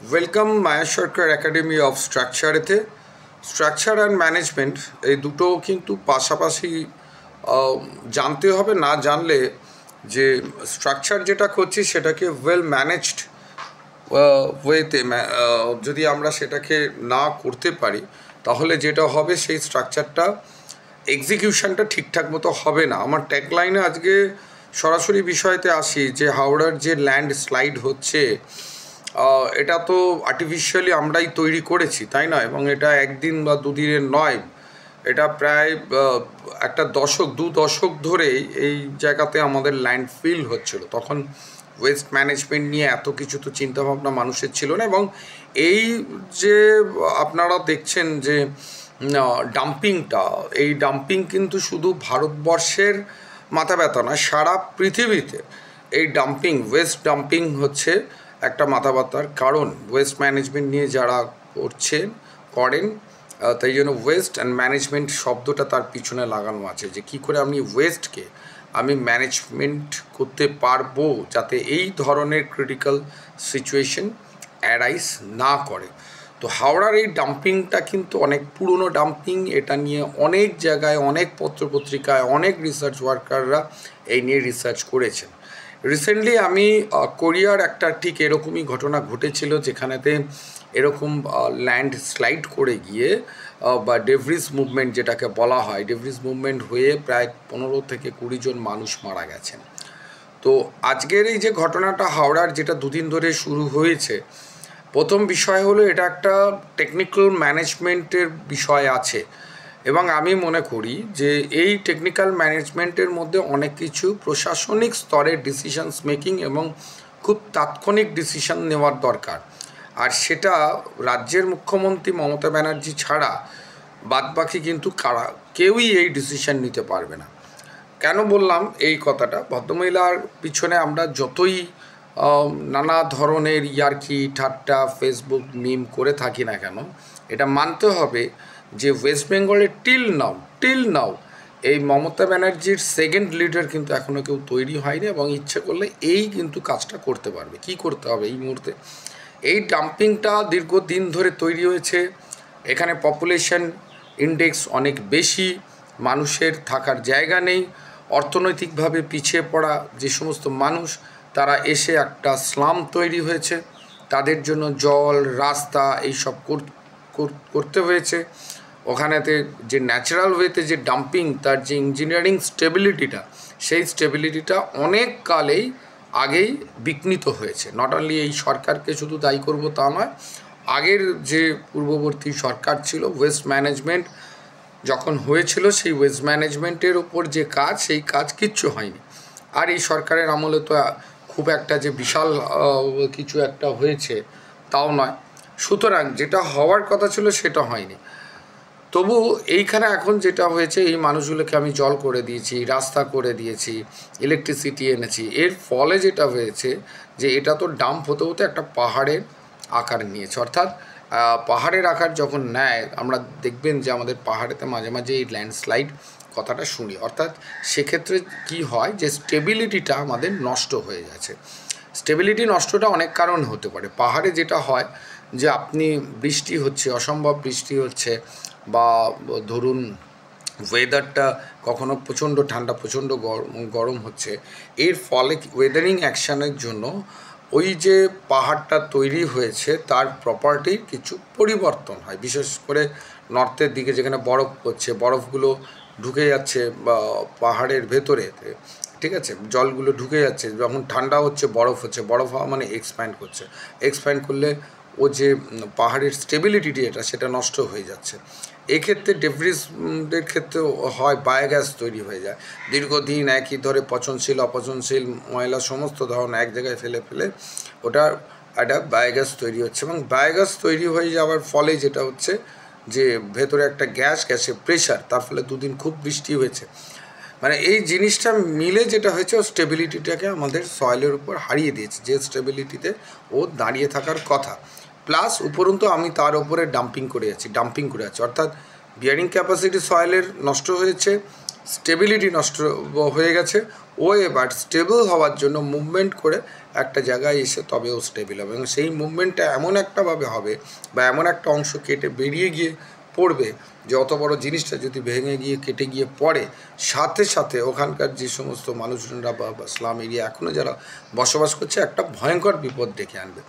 Welcome Maya Sarkar academy of স্ট্রাকচারেতে structure and management এই দুটো কিন্তু পাশাপাশি জানতে হবে। না জানলে যে স্ট্রাকচার যেটা করছি সেটাকে ওয়েল ম্যানেজড ওয়েতে যদি আমরা সেটাকে না করতে পারি তাহলে যেটা হবে সেই স্ট্রাকচারটা এক্সিকিউশনটা ঠিকঠাক মতো হবে না। আমার ট্যাগলাইনে আজকে সরাসরি বিষয়তে আসি যে হাওড়ার যে ল্যান্ড স্লাইড হচ্ছে এটা তো আর্টিফিশিয়ালি আমরাই তৈরি করেছি, তাই না? এবং এটা একদিন বা দুদিনের নয়, এটা প্রায় একটা দু দশক ধরেই এই জায়গাতে আমাদের ল্যান্ডফিল হচ্ছিল। তখন ওয়েস্ট ম্যানেজমেন্ট নিয়ে এত কিছু তো চিন্তাভাবনা মানুষের ছিল না। এবং এই যে আপনারা দেখছেন যে ডাম্পিংটা, এই ডাম্পিং কিন্তু শুধু ভারতবর্ষের মাথা ব্যথা নয়, সারা পৃথিবীতে এই ডাম্পিং, ওয়েস্ট ডাম্পিং হচ্ছে একটা মাথা ব্যথার কারণ। ওয়েস্ট ম্যানেজমেন্ট নিয়ে যারা করেন তাই জন্য ওয়েস্ট অ্যান্ড ম্যানেজমেন্ট শব্দটা তার পিছনে লাগানো আছে যে কী করে আমি ওয়েস্টকে আমি ম্যানেজমেন্ট করতে পারবো যাতে এই ধরনের ক্রিটিক্যাল সিচুয়েশন অ্যারাইজ না করে। তো হাওড়ার এই ডাম্পিংটা কিন্তু অনেক পুরনো ডাম্পিং। এটা নিয়ে অনেক জায়গায়, অনেক পত্রপত্রিকায়, অনেক রিসার্চ ওয়ার্কাররা এই নিয়ে রিসার্চ করেছেন। রিসেন্টলি আমি কোরিয়ার একটা ঠিক এরকমই ঘটনা ঘটেছিল, যেখানেতে এরকম ল্যান্ড স্লাইড করে গিয়ে বা ডেভরিস মুভমেন্ট যেটাকে বলা হয়, ডেভরিস মুভমেন্ট হয়ে প্রায় 15 থেকে 20 জন মানুষ মারা গেছেন। তো আজকের এই যে ঘটনাটা হাওড়ার, যেটা দুদিন ধরে শুরু হয়েছে, প্রথম বিষয় হলো এটা একটা টেকনিক্যাল ম্যানেজমেন্টের বিষয় আছে। এবং আমি মনে করি যে এই টেকনিক্যাল ম্যানেজমেন্টের মধ্যে অনেক কিছু প্রশাসনিক স্তরের ডিসিশনস মেকিং এবং খুব তাৎক্ষণিক ডিসিশন নেওয়ার দরকার। আর সেটা রাজ্যের মুখ্যমন্ত্রী মমতা ব্যানার্জি ছাড়া বাদবাকি কিন্তু কেউই এই ডিসিশন নিতে পারবে না। কেন বললাম এই কথাটা? ভদ্রমহিলার পিছনে আমরা যতই নানা ধরনের ইয়ার্কি ঠাট্টা ফেসবুক মিম করে থাকি না কেন, এটা মানতে হবে যে ওয়েস্ট বেঙ্গলের টিল নাও এই মমতা ব্যানার্জির সেকেন্ড লিডার কিন্তু এখনও কেউ তৈরি হয়নি। এবং ইচ্ছে করলে এই কিন্তু কাজটা করতে পারবে। কি করতে হবে এই মুহূর্তে? এই ডাম্পিংটা দীর্ঘদিন ধরে তৈরি হয়েছে। এখানে পপুলেশন ইন্ডেক্স অনেক বেশি, মানুষের থাকার জায়গা নেই, অর্থনৈতিকভাবে পিছিয়ে পড়া যে সমস্ত মানুষ, তারা এসে একটা স্লাম তৈরি হয়েছে, তাদের জন্য জল, রাস্তা এইসব করতে হয়েছে। ওখানেতে যে ন্যাচারাল ওয়েতে যে ডাম্পিং, তার যে ইঞ্জিনিয়ারিং স্টেবিলিটিটা, সেই স্টেবিলিটিটা অনেক কালেই আগেই বিঘ্নিত হয়েছে। নট অনলি এই সরকারকে শুধু দায়ী করব তা নয়, আগের যে পূর্ববর্তী সরকার ছিল, ওয়েস্ট ম্যানেজমেন্ট যখন হয়েছিল, সেই ওয়েস্ট ম্যানেজমেন্টের ওপর যে কাজ, সেই কাজ কিচ্ছু হয়নি। আর এই সরকারের আমলে তো খুব একটা যে বিশাল কিছু একটা হয়েছে তাও নয়। সুতরাং যেটা হওয়ার কথা ছিল সেটা হয়নি। তবু এইখানে এখন যেটা হয়েছে, এই মানুষগুলোকে আমি জল করে দিয়েছি, রাস্তা করে দিয়েছি, ইলেকট্রিসিটি এনেছি। এর ফলে যেটা হয়েছে যে এটা তো ডাম্প হতে হতে একটা পাহাড়ের আকার নিয়েছে। অর্থাৎ পাহাড়ের আকার যখন নেয়, আমরা দেখবেন যে আমাদের পাহাড়েতে মাঝে মাঝে এই ল্যান্ডস্লাইড কথাটা শুনি। অর্থাৎ সেক্ষেত্রে কি হয় যে স্টেবিলিটিটা আমাদের নষ্ট হয়ে যাচ্ছে। স্টেবিলিটি নষ্টটা অনেক কারণ হতে পারে। পাহাড়ে যেটা হয় যে আপনি বৃষ্টি হচ্ছে, অসম্ভব বৃষ্টি হচ্ছে, বা ধরুন ওয়েদারটা কখনো প্রচণ্ড ঠান্ডা, প্রচণ্ড গরম হচ্ছে, এর ফলে ওয়েদারিং অ্যাকশানের জন্য ওই যে পাহাড়টা তৈরি হয়েছে তার প্রপার্টির কিছু পরিবর্তন হয়। বিশেষ করে নর্থের দিকে যেখানে বরফ পড়ছে, বরফগুলো ঢুকে যাচ্ছে বা পাহাড়ের ভেতরে, ঠিক আছে, জলগুলো ঢুকে যাচ্ছে। যখন ঠান্ডা হচ্ছে, বরফ হচ্ছে, বরফ হওয়া মানে এক্সপ্যান্ড করছে, এক্সপ্যান্ড করলে ও যে পাহাড়ের স্টেবিলিটি এটা সেটা নষ্ট হয়ে যাচ্ছে। এক্ষেত্রে ডেব্রিসদের ক্ষেত্রেও হয়, বায়োগ্যাস তৈরি হয়ে যায়। দীর্ঘদিন একই ধরে পচনশীল অপচনশীল ময়লা সমস্ত ধরনের এক জায়গায় ফেলে ফেলে ওটার একটা বায়োগ্যাস তৈরি হচ্ছে। এবং বায়োগ্যাস তৈরি হয়ে যাওয়ার ফলে যেটা হচ্ছে যে ভেতরে একটা গ্যাসের প্রেশার, তার ফলে দুদিন খুব বৃষ্টি হয়েছে। মানে এই জিনিসটা মিলে যেটা হয়েছে, ও স্টেবিলিটিটাকে আমাদের সয়েলের উপর হারিয়ে দিয়েছে, যে স্টেবিলিটিতে ও দাঁড়িয়ে থাকার কথা। প্লাস উপরন্তু আমি তার উপরে ডাম্পিং করে আছি। অর্থাৎ বিয়ারিং ক্যাপাসিটি সয়েলের নষ্ট হয়েছে, স্টেবিলিটি নষ্ট হয়ে গেছে। ও এবার স্টেবল হওয়ার জন্য মুভমেন্ট করে একটা জায়গায় এসে তবে ও স্টেবল হবে, এবং সেই মুভমেন্টটা এমন একটাভাবে হবে বা এমন একটা অংশ কেটে বেরিয়ে গিয়ে পড়বে যে অত বড় জিনিসটা যদি ভেঙে গিয়ে কেটে গিয়ে পড়ে, সাথে সাথে ওখানকার যে সমস্ত মানুষজনরা বা স্লাম এরিয়া এখনও যারা বসবাস করছে একটা ভয়ঙ্কর বিপদ ডেকে আনবে।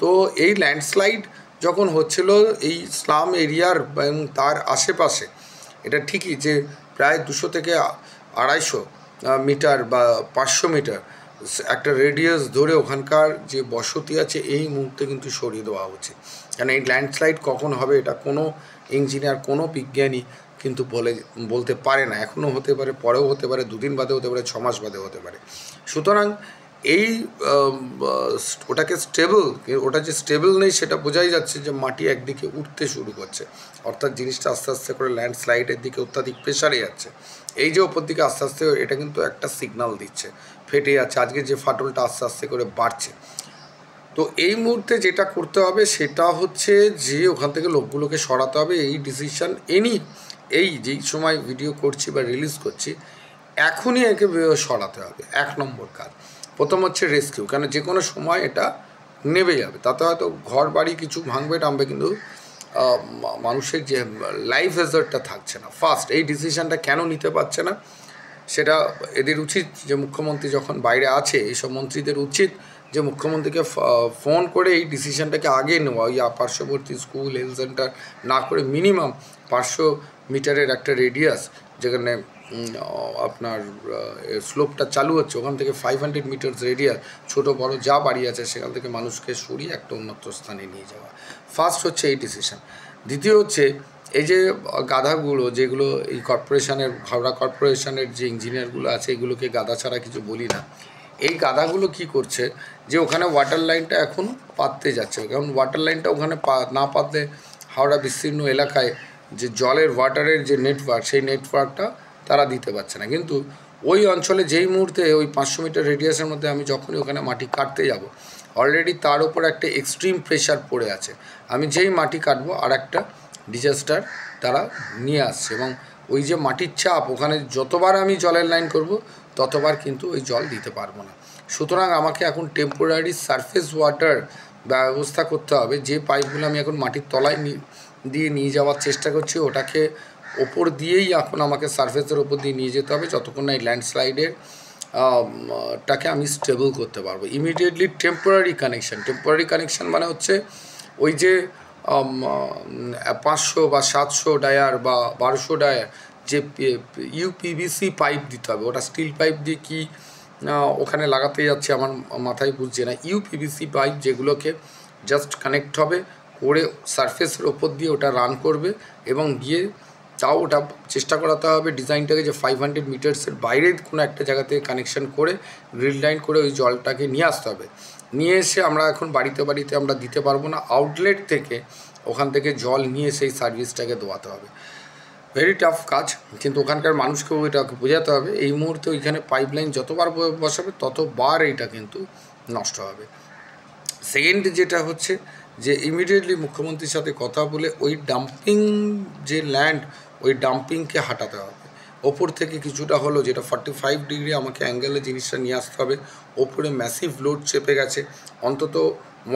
তো এই ল্যান্ডস্লাইড যখন হচ্ছিল এই স্লাম এরিয়ার এবং তার আশেপাশে, এটা ঠিকই যে প্রায় 200 থেকে 250 মিটার বা 500 মিটার একটা রেডিয়াস ধরে ওখানকার যে বসতি আছে এই মুহূর্তে কিন্তু সরিয়ে দেওয়া উচিত। কারণ এই ল্যান্ডস্লাইড কখন হবে এটা কোনো ইঞ্জিনিয়ার, কোনো বিজ্ঞানী কিন্তু বলতে পারে না। এখনও হতে পারে, পরেও হতে পারে, 2 দিন বাদে হতে পারে, 6 মাস বাদে হতে পারে। সুতরাং এই ওটাকে ওটা যে স্টেবল নেই সেটা বোঝাই যাচ্ছে যে মাটি একদিকে উঠতে শুরু করছে, অর্থাৎ জিনিসটা আস্তে আস্তে করে ল্যান্ডস্লাইডের দিকে অত্যাধিক প্রেশারে যাচ্ছে। এই যে ওপর দিকে আস্তে আস্তে এটা কিন্তু একটা সিগনাল দিচ্ছে, ফেটে যাচ্ছে, আজকে যে ফাটলটা আস্তে আস্তে করে বাড়ছে। তো এই মুহূর্তে যেটা করতে হবে সেটা হচ্ছে যে ওখান থেকে লোকগুলোকে সরাতে হবে। এই ডিসিশান এই যেই সময় ভিডিও করছি বা রিলিজ করছি এখনই একে সরাতে হবে, 1 নম্বর কাজ। প্রথম হচ্ছে রেস্কিউ, কেন যে কোনো সময় এটা নেবে যাবে, তাতে হয়তো ঘর বাড়ি কিছু ভাঙবে টাঙবে, কিন্তু মানুষের যে লাইফ হ্যাজার্ডটা থাকছে না। ফার্স্ট এই ডিসিশানটা কেন নিতে পারছে না সেটা এদের উচিত, যে মুখ্যমন্ত্রী যখন বাইরে আছে এইসব মন্ত্রীদের উচিত যে মুখ্যমন্ত্রীকে ফোন করে এই ডিসিশানটাকে আগে নেওয়া, ওই পার্শ্ববর্তী স্কুল, হেলথ সেন্টার না করে মিনিমাম 500 মিটারের একটা রেডিয়াস যেখানে আপনার স্লোপটা চালু হচ্ছে ওখান থেকে 500 মিটার্স রেডিয়াস ছোটো বড়ো যা বাড়ি আছে সেখান থেকে মানুষকে সরিয়ে একটা উন্নত স্থানে নিয়ে যাওয়া। ফার্স্ট হচ্ছে এই ডিসিশান। দ্বিতীয় হচ্ছে এই যে গাধাগুলো যেগুলো এই কর্পোরেশনের, হাওড়া কর্পোরেশনের যে ইঞ্জিনিয়ারগুলো আছে এগুলোকে গাধা ছাড়া কিছু বলি না, এই গাধাগুলো কি করছে যে ওখানে ওয়াটার লাইনটা এখন পাততে যাচ্ছে, কারণ ওয়াটার লাইনটা ওখানে না পাতলে হাওড়া বিস্তীর্ণ এলাকায় যে জলের ওয়াটারের যে নেটওয়ার্ক সেই নেটওয়ার্কটা তারা দিতে পারছে না। কিন্তু ওই অঞ্চলে যেই মুহূর্তে ওই 500 মিটার রেডিয়াসের মধ্যে আমি যখনই ওখানে মাটি কাটতে যাব অলরেডি তার উপর একটা এক্সট্রিম প্রেশার পড়ে আছে, আমি যেই মাটি কাটবো আর একটা ডিজাস্টার তারা নিয়ে আসছে, এবং ওই যে মাটির চাপ ওখানে যতবার আমি জলের লাইন করব ততবার কিন্তু ওই জল দিতে পারবো না। সুতরাং আমাকে এখন টেম্পোরারি সারফেস ওয়াটার ব্যবস্থা করতে হবে। যে পাইপগুলো আমি এখন মাটির তলায় দিয়ে নিয়ে যাওয়ার চেষ্টা করছি ওটাকে ওপর দিয়েই এখন আমাকে সারফেসের ওপর দিয়ে নিয়ে যেতে হবে যতক্ষণ না এই ল্যান্ডস্লাইডের টাকে আমি স্টেবল করতে পারবো। ইমিডিয়েটলি টেম্পোরারি কানেকশান মানে হচ্ছে ওই যে 500 বা 700 ডায়ার বা 1200 ডায়ার যে ইউপিভিসি পাইপ দিতে হবে, ওটা স্টিল পাইপ দিয়ে কি ওখানে লাগাতে যাচ্ছে আমার মাথায় বুঝছে না। ইউপিভিসি পাইপ যেগুলোকে জাস্ট কানেক্ট হবে করে সারফেসের ওপর দিয়ে ওটা রান করবে এবং গিয়ে তাও ওটা চেষ্টা করাতে হবে ডিজাইনটাকে যে 500 মিটার্সের বাইরে কোনো একটা জায়গা থেকে কানেকশান করে গ্রিল লাইন করে ওই জলটাকে নিয়ে আসতে হবে। নিয়ে এসে আমরা এখন বাড়িতে আমরা দিতে পারবো না, আউটলেট থেকে ওখান থেকে জল নিয়ে সেই সার্ভিসটাকে দেওয়াতে হবে। ভেরি টাফ কাজ, কিন্তু ওখানকার মানুষকেও এটাকে বোঝাতে হবে। এই মুহূর্তে ওইখানে পাইপলাইন যতবার বসাবে ততবার এইটা কিন্তু নষ্ট হবে। সেকেন্ড যেটা হচ্ছে যে ইমিডিয়েটলি মুখ্যমন্ত্রীর সাথে কথা বলে ওই ডাম্পিং যে ল্যান্ড ওই ডাম্পিংকে হাঁটাতে হবে। ওপর থেকে কিছুটা হলো যেটা 45 ডিগ্রি আমাকে অ্যাঙ্গেলে জিনিসটা নিয়ে আসতে হবে। ওপরে ম্যাসিভ লোড চেপে গেছে, অন্তত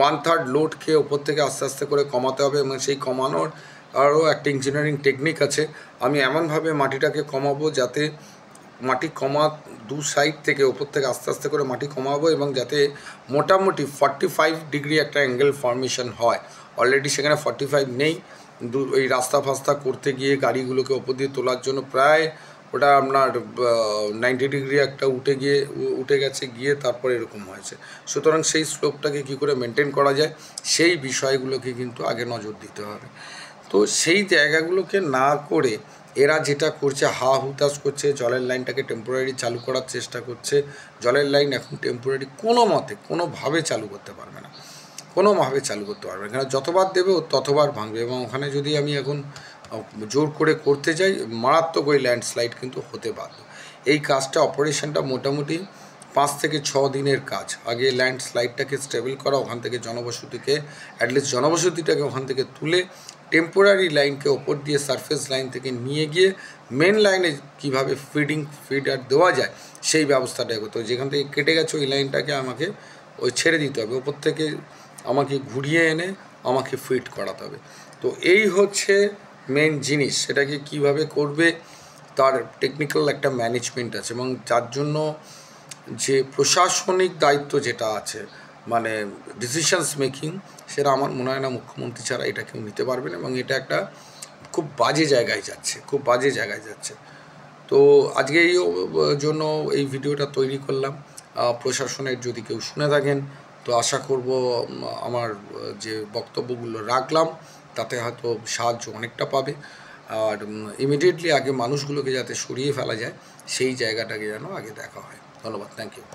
1/3 লোডকে ওপর থেকে আস্তে আস্তে করে কমাতে হবে, এবং সেই কমানোর আরও একটা ইঞ্জিনিয়ারিং টেকনিক আছে। আমি এমনভাবে মাটিটাকে কমাবো যাতে মাটি দু সাইড থেকে ওপর থেকে আস্তে আস্তে করে মাটি কমাবো এবং যাতে মোটামুটি 45 ডিগ্রি একটা অ্যাঙ্গেল ফর্মেশন হয়। অলরেডি সেখানে 45 নেই, ওই রাস্তা ফাস্তা করতে গিয়ে গাড়িগুলোকে ওপর দিয়ে তোলার জন্য প্রায় ওটা আপনার 90 ডিগ্রি একটা উঠে গেছে গিয়ে তারপরে এরকম হয়েছে। সুতরাং সেই স্লোপটাকে কী করে মেনটেন করা যায় সেই বিষয়গুলোকে কিন্তু আগে নজর দিতে হবে। তো সেই জায়গাগুলোকে না করে এরা যেটা করছে হুতাশ করছে, জলের লাইনটাকে টেম্পোরারি চালু করার চেষ্টা করছে। জলের লাইন এখন টেম্পোরারি কোনোভাবে চালু করতে পারবে না, কারণ যতবার দেবে ততবার ভাঙবে, এবং ওখানে যদি আমি এখন জোর করে করতে যাই মারাত্মক ওই ল্যান্ডস্লাইড কিন্তু হতে বাধ্য। এই কাজটা অপারেশনটা মোটামুটি 5 থেকে 6 দিনের কাজ। আগে ল্যান্ডস্লাইডটাকে স্টেবল করা, ওখান থেকে জনবসতিটাকে ওখান থেকে তুলে টেম্পোরারি লাইনকে ওপর দিয়ে সারফেস লাইন থেকে নিয়ে গিয়ে মেন লাইনে কীভাবে ফিডার দেওয়া যায় সেই ব্যবস্থাটা করতে হবে। যেখান থেকে কেটে গেছে ওই লাইনটাকে আমাকে ওই ছেড়ে দিতে হবে, ওপর থেকে আমাকে ঘুরিয়ে এনে আমাকে ফিট করাতে হবে। তো এই হচ্ছে মেন জিনিস। সেটাকে কিভাবে করবে তার টেকনিক্যাল একটা ম্যানেজমেন্ট আছে, এবং যার জন্য যে প্রশাসনিক দায়িত্ব যেটা আছে, মানে ডিসিশনস মেকিং, সেটা আমার মনে হয় না মুখ্যমন্ত্রী ছাড়া এটা কেউ নিতে পারবেন, এবং এটা একটা খুব বাজে জায়গায় যাচ্ছে, খুব বাজে জায়গায় যাচ্ছে। তো আজকে এই জন্য এই ভিডিওটা তৈরি করলাম। প্রশাসনের যদি কেউ শুনে থাকেন তো আশা করব আমার যে বক্তব্যগুলো রাখলাম তাতে হয়তো সাহায্য অনেকটা পাবে। আর ইমিডিয়েটলি আগে মানুষগুলোকে যাতে সরিয়ে ফেলা যায় সেই জায়গাটাকে যেন আগে দেখা হয়। ধন্যবাদ, থ্যাংক ইউ।